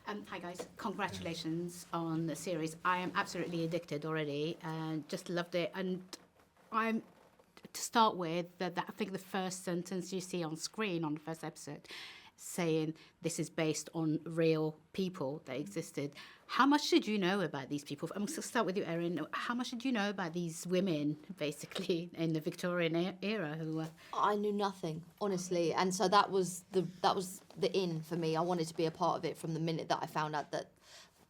Hi guys, congratulations on the series. I am absolutely addicted already and just loved it. And I'm, to start with, I think the first sentence you see on screen on the first episode saying this is based on real people that existed. How much did you know about these people? I'm going to start with you, Erin. How much did you know about these women, basically, in the Victorian era who were... I knew nothing, honestly, and so that was the in for me. I wanted to be a part of it from the minute that I found out that,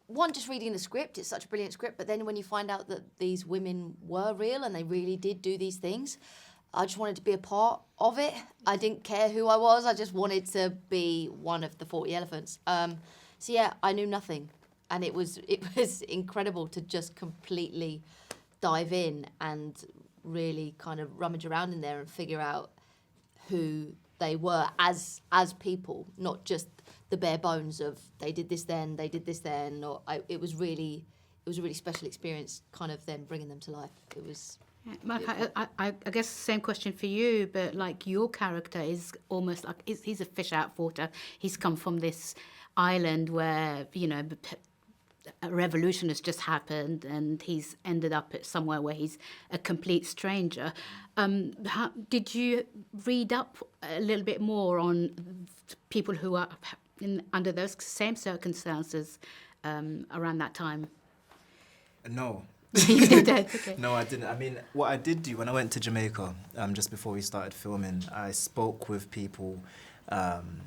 one, just reading the script, it's such a brilliant script, but then when you find out that these women were real and they really did do these things, I just wanted to be a part of it. I didn't care who I was. I just wanted to be one of the 40 elephants. So yeah, I knew nothing, and it was incredible to just completely dive in and really kind of rummage around in there and figure out who they were as people, not just the bare bones of they did this then, they did this then. It was a really special experience, kind of them bringing them to life. It was. Malachi, I guess same question for you, but like your character is almost like he's a fish out of water. He's come from this island where, you know, a revolution has just happened and he's ended up at somewhere where he's a complete stranger. Did you read up a little bit more on people who are under those same circumstances around that time? No. You did. Okay. No, I didn't. I mean, what I did do when I went to Jamaica, just before we started filming, I spoke with people.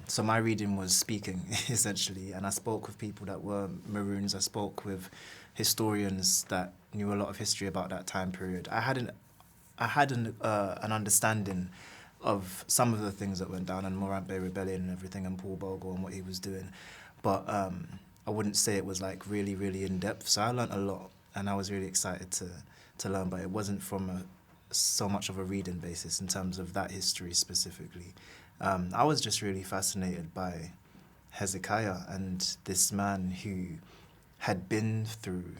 So my reading was speaking, essentially, and I spoke with people that were Maroons. I spoke with historians that knew a lot of history about that time period. I had an understanding of some of the things that went down in Morant Bay Rebellion and everything, and Paul Bogle and what he was doing, but I wouldn't say it was like really, really in depth. So I learnt a lot. And I was really excited to learn, but it wasn't from so much of a reading basis in terms of that history specifically. I was just really fascinated by Hezekiah and this man who had been through,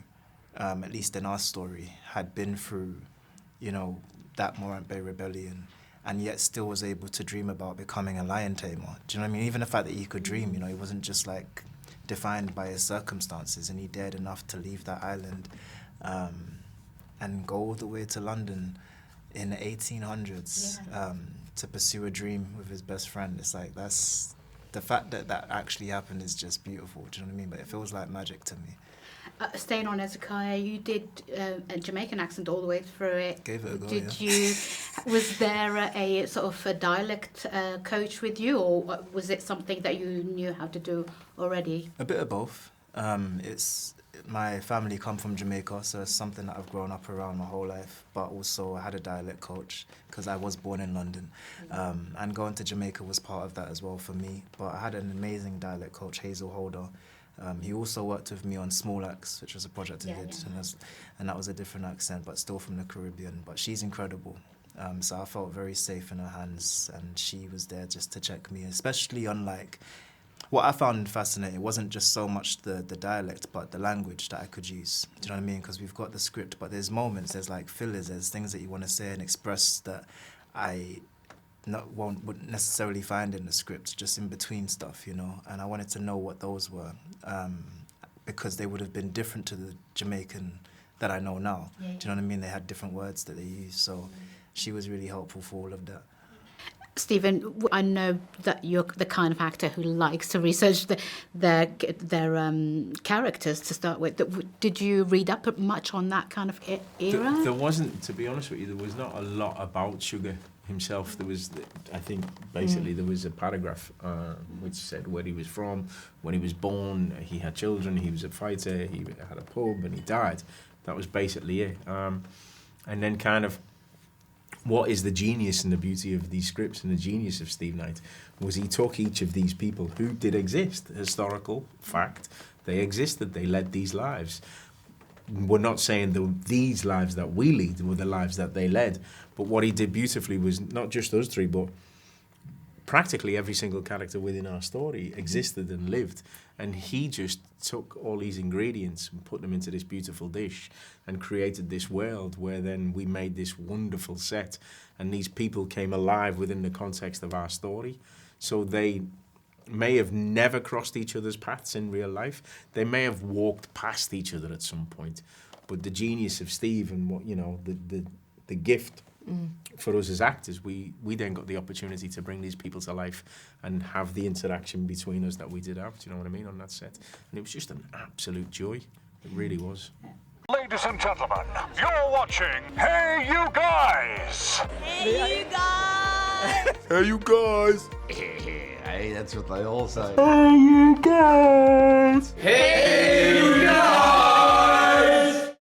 at least in our story, had been through, you know, that Morant Bay Rebellion, and yet still was able to dream about becoming a lion tamer. Do you know what I mean? Even the fact that he could dream, you know, he wasn't just like defined by his circumstances, and he dared enough to leave that island and go all the way to London in the 1800s to pursue a dream with his best friend. It's like, that's the fact that that actually happened is just beautiful. Do you know what I mean? But it feels like magic to me. Staying on Hezekiah, you did a Jamaican accent all the way through it. Gave it a go, Was there a sort of a dialect coach with you, or was it something that you knew how to do already? A bit of both. My family come from Jamaica, so it's something that I've grown up around my whole life, but also I had a dialect coach because I was born in London. And going to Jamaica was part of that as well for me. But I had an amazing dialect coach, Hazel Holder. He also worked with me on Small Axe, which was a project I did, and that was a different accent, but still from the Caribbean. But she's incredible. So I felt very safe in her hands, and she was there just to check me, especially on like, what I found fascinating wasn't just so much the dialect, but the language that I could use. Do you know what I mean? Because we've got the script, but there's moments, there's like fillers, there's things that you want to say and express that I wouldn't necessarily find in the script, just in between stuff, you know. And I wanted to know what those were, because they would have been different to the Jamaican that I know now. Yeah. Do you know what I mean? They had different words that they used, so she was really helpful for all of that. Stephen, I know that you're the kind of actor who likes to research their characters to start with. Did you read up much on that kind of era? There wasn't, to be honest with you, there was not a lot about Sugar himself. There was, I think, basically there was a paragraph which said where he was from, when he was born, he had children, he was a fighter, he had a pub, and he died. That was basically it. And then kind of, what is the genius and the beauty of these scripts and the genius of Steve Knight was he took each of these people who did exist, historical fact, they existed, they led these lives. We're not saying these lives that we lead were the lives that they led, but what he did beautifully was not just us three, but practically every single character within our story existed and lived, and he just took all these ingredients and put them into this beautiful dish and created this world where then we made this wonderful set, and these people came alive within the context of our story. So they may have never crossed each other's paths in real life. They may have walked past each other at some point. But the genius of Steve and what, you know, the gift for us as actors, we then got the opportunity to bring these people to life and have the interaction between us that we did have, do you know what I mean, on that set. And it was just an absolute joy. It really was. Ladies and gentlemen, you're watching Hey You Guys! Hey, you guys! Hey, you guys! Hey, that's what they all say. Hey, you guys! Hey, you guys!